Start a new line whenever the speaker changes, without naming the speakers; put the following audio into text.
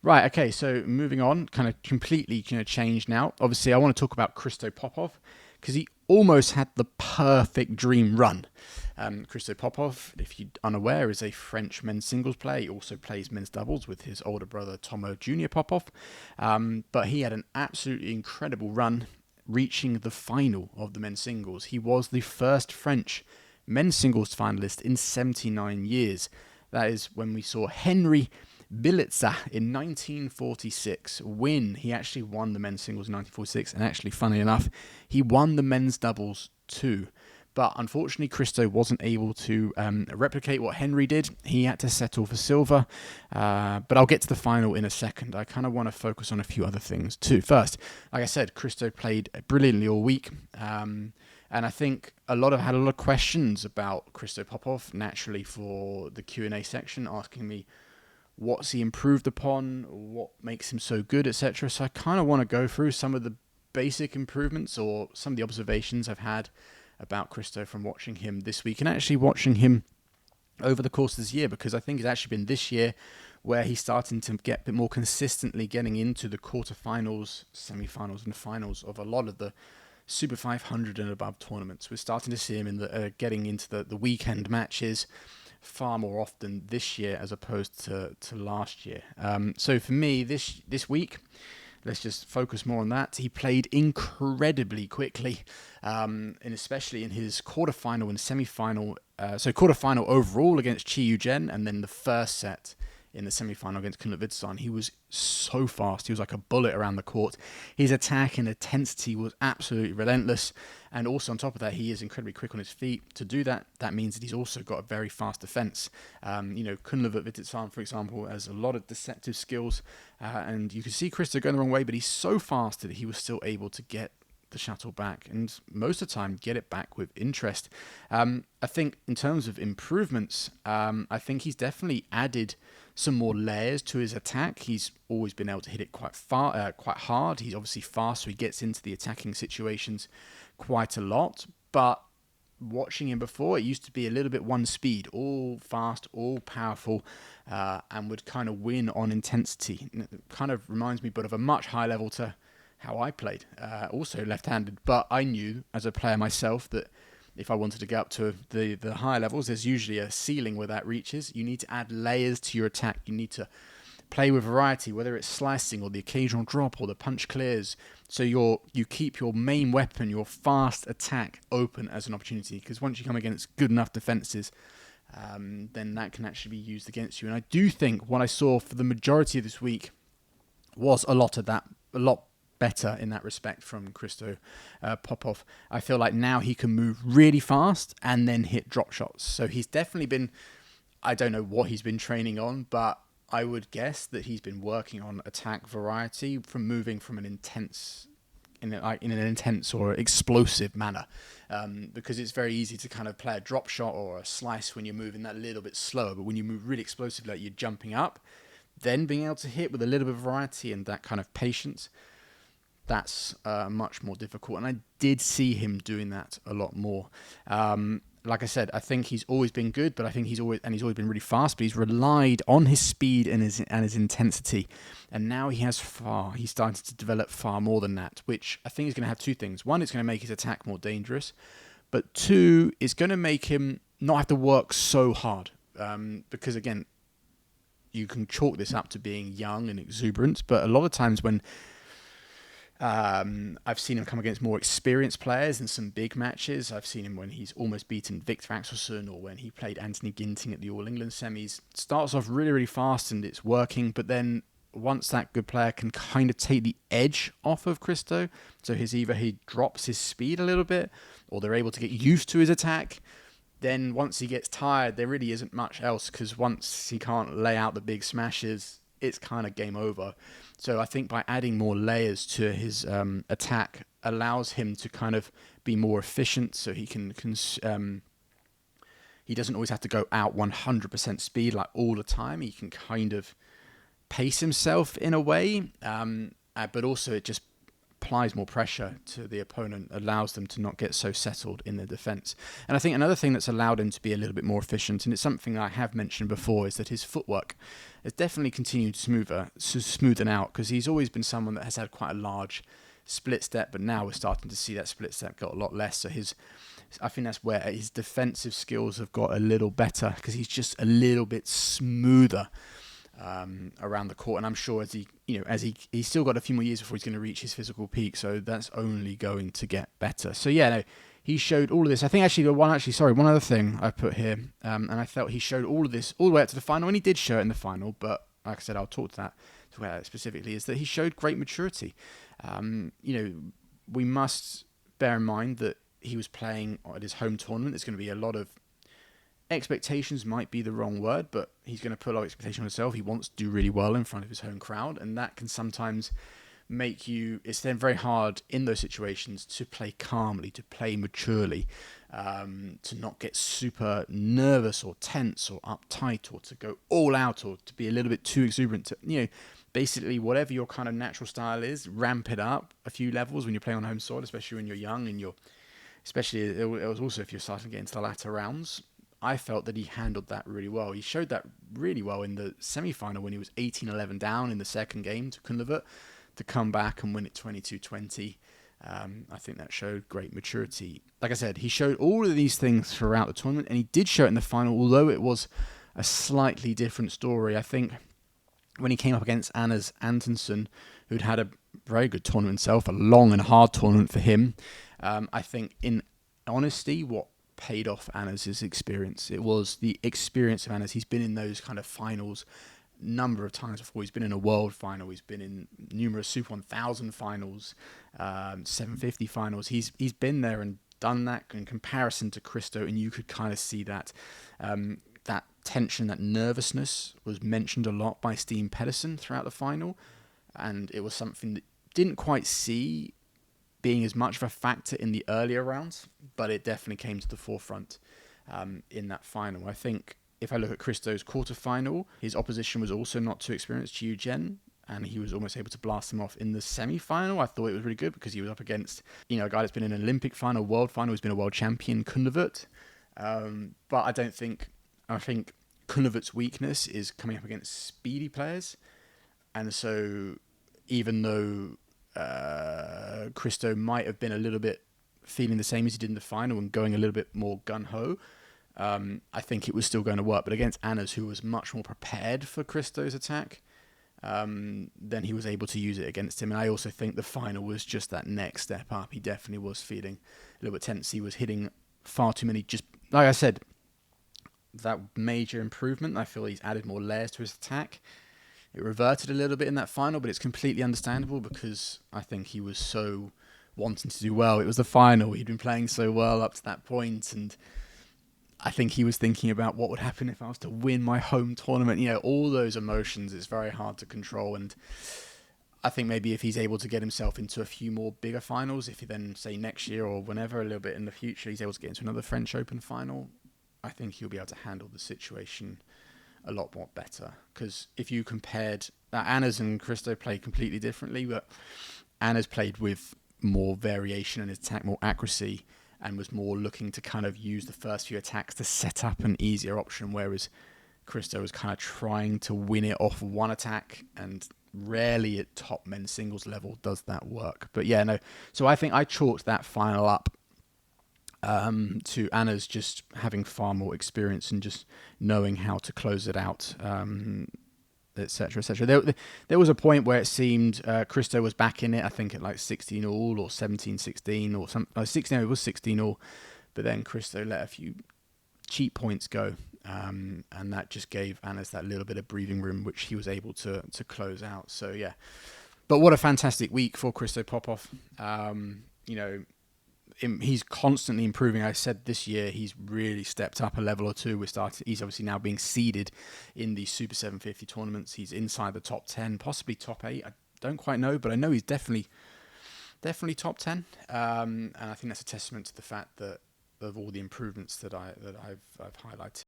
Right, okay, so moving on, kind of completely change now. Obviously, I want to talk about Christo Popov because he almost had the perfect dream run. Christo Popov, if you're unaware, is a French men's singles player. He also plays men's doubles with his older brother Tomo Jr. Popov. But he had an absolutely incredible run, reaching the final of the men's singles. He was the first French men's singles finalist in 79 years. That is when we saw Henry Bilitza in 1946 win. He actually won the men's singles in 1946, and actually, funny enough, he won the men's doubles too. But unfortunately, Christo wasn't able to replicate what Henry did. He had to settle for silver. But I'll get to the final in a second. I kind of want to focus on a few other things too. First, like I said, Christo played brilliantly all week. And I think had a lot of questions about Christo Popov, naturally, for the Q&A section, asking me what's he improved upon, what makes him so good, etc. So I kind of want to go through some of the basic improvements or some of the observations I've had about Christo from watching him this week and actually watching him over the course of this year, because I think it's actually been this year where he's starting to get a bit more consistently getting into the quarterfinals, semi-finals and finals of a lot of the Super 500 and above tournaments. We're starting to see him in the getting into the weekend matches far more often this year as opposed to last year. So for me, this week, let's just focus more on that. He played incredibly quickly, and especially in his quarterfinal and semi-final. So quarterfinal overall against Chi Yu-Jen, and then the first set in the semi-final against Kunle Vitsan. He was so fast. He was like a bullet around the court. His attack and intensity was absolutely relentless. And also on top of that, he is incredibly quick on his feet. To do that, that means that he's also got a very fast defense. Kunle Vitsan, for example, has a lot of deceptive skills. And you can see Christo going the wrong way, but he's so fast that he was still able to get the shuttle back and most of the time get it back with interest. I think in terms of improvements, I think he's definitely added some more layers to his attack. He's always been able to hit it quite hard. He's obviously fast, so he gets into the attacking situations quite a lot. But watching him before, it used to be a little bit one speed, all fast, all powerful, and would kind of win on intensity. It kind of reminds me, but of a much higher level to how I played, also left-handed. But I knew as a player myself that if I wanted to get up to the higher levels, there's usually a ceiling where that reaches. You need to add layers to your attack. You need to play with variety, whether it's slicing or the occasional drop or the punch clears. So you keep your main weapon, your fast attack, open as an opportunity. Because once you come against good enough defenses, then that can actually be used against you. And I do think what I saw for the majority of this week was a lot better in that respect from Christo Popov. I feel like now he can move really fast and then hit drop shots. So he's definitely been, I don't know what he's been training on, but I would guess that he's been working on attack variety from moving from an intense in an intense or explosive manner, because it's very easy to kind of play a drop shot or a slice when you're moving that little bit slower. But when you move really explosively, like you're jumping up, then being able to hit with a little bit of variety and that kind of patience, that's much more difficult. And I did see him doing that a lot more. Like I said, I think he's always been good, but I think he's always been really fast, but he's relied on his speed and his intensity. And now he's started to develop far more than that, which I think is going to have two things. One, it's going to make his attack more dangerous, but two, it's going to make him not have to work so hard. Because again, you can chalk this up to being young and exuberant, but a lot of times when I've seen him come against more experienced players in some big matches. I've seen him when he's almost beaten Victor Axelsen or when he played Anthony Ginting at the All England semis. Starts off really, really fast and it's working, but then once that good player can kind of take the edge off of Christo, so either he drops his speed a little bit or they're able to get used to his attack, then once he gets tired, there really isn't much else, because once he can't lay out the big smashes, it's kind of game over. So I think by adding more layers to his attack allows him to kind of be more efficient, so he can he doesn't always have to go out 100% speed like all the time. He can kind of pace himself in a way, but also it just applies more pressure to the opponent, allows them to not get so settled in their defence. And I think another thing that's allowed him to be a little bit more efficient, and it's something I have mentioned before, is that his footwork has definitely continued to smoothen out, because he's always been someone that has had quite a large split step, but now we're starting to see that split step got a lot less. So I think that's where his defensive skills have got a little better, because he's just a little bit smoother around the court. And I'm sure he's still got a few more years before he's going to reach his physical peak, so that's only going to get better. So yeah, no, he showed all of this. I think one other thing I put here, and I felt he showed all of this all the way up to the final, and he did show it in the final, but like I said, I'll talk about that specifically, is that he showed great maturity. We must bear in mind that he was playing at his home tournament. There's going to be a lot of expectations, might be the wrong word, but he's going to put a lot of expectation on himself. He wants to do really well in front of his home crowd, and that can sometimes it's then very hard in those situations to play calmly, to play maturely, to not get super nervous or tense or uptight, or to go all out, or to be a little bit too exuberant. Basically whatever your kind of natural style is, ramp it up a few levels when you're playing on home soil, especially when you're young, and especially it was also if you're starting to get into the latter rounds. I felt that he handled that really well. He showed that really well in the semi-final when he was 18-11 down in the second game to Kunlevert, to come back and win it 22-20. I think that showed great maturity. Like I said, he showed all of these things throughout the tournament, and he did show it in the final, although it was a slightly different story. I think when he came up against Anders Antonsen, who'd had a very good tournament himself, a long and hard tournament for him, I think in honesty, what paid off Anders' experience. It was the experience of Anders. He's been in those kind of finals number of times before. He's been in a world final. He's been in numerous Super 1000 finals, 750 finals. He's been there and done that in comparison to Christo, and you could kind of see that that tension, that nervousness was mentioned a lot by Steen Pedersen throughout the final, and it was something that didn't quite see being as much of a factor in the earlier rounds, but it definitely came to the forefront in that final. I think if I look at Christo's quarterfinal, his opposition was also not too experienced, Chiu Jen, and he was almost able to blast him off in the semi-final. I thought it was really good because he was up against a guy that's been in an Olympic final, world final, who's been a world champion, Kunlevert. But I think Kunlevert's weakness is coming up against speedy players, and so even though Christo might have been a little bit feeling the same as he did in the final and going a little bit more gun-ho, I think it was still going to work. But against Anders, who was much more prepared for Christo's attack, then he was able to use it against him. And I also think the final was just that next step up. He definitely was feeling a little bit tense. He was hitting far too many, just like I said, that major improvement. I feel he's added more layers to his attack. It reverted a little bit in that final, but it's completely understandable because I think he was so wanting to do well. It was the final. He'd been playing so well up to that point, and I think he was thinking about what would happen if I was to win my home tournament. All those emotions, it's very hard to control, and I think maybe if he's able to get himself into a few more bigger finals, if he then, say, next year or whenever, a little bit in the future, he's able to get into another French Open final, I think he'll be able to handle the situation a lot more better. Because if you compared, Anders and Christo played completely differently, but Anders played with more variation in his attack, more accuracy, and was more looking to kind of use the first few attacks to set up an easier option, whereas Christo was kind of trying to win it off one attack, and rarely at top men's singles level does that work. But yeah, no. So I think I chalked that final up to Anna's just having far more experience and just knowing how to close it out, etc., etc. There was a point where it seemed Christo was back in it, I think at like 16 all or 17-16 or something. 16, it was 16 all, but then Christo let a few cheap points go, and that just gave Anna's that little bit of breathing room, which he was able to close out. So yeah, but what a fantastic week for Christo Popov. He's constantly improving. I said this year he's really stepped up a level or two. He's obviously now being seeded in the Super 750 tournaments. He's inside the top 10, possibly top 8. I don't quite know, but I know he's definitely top 10. And I think that's a testament to the fact that of all the improvements that I've highlighted.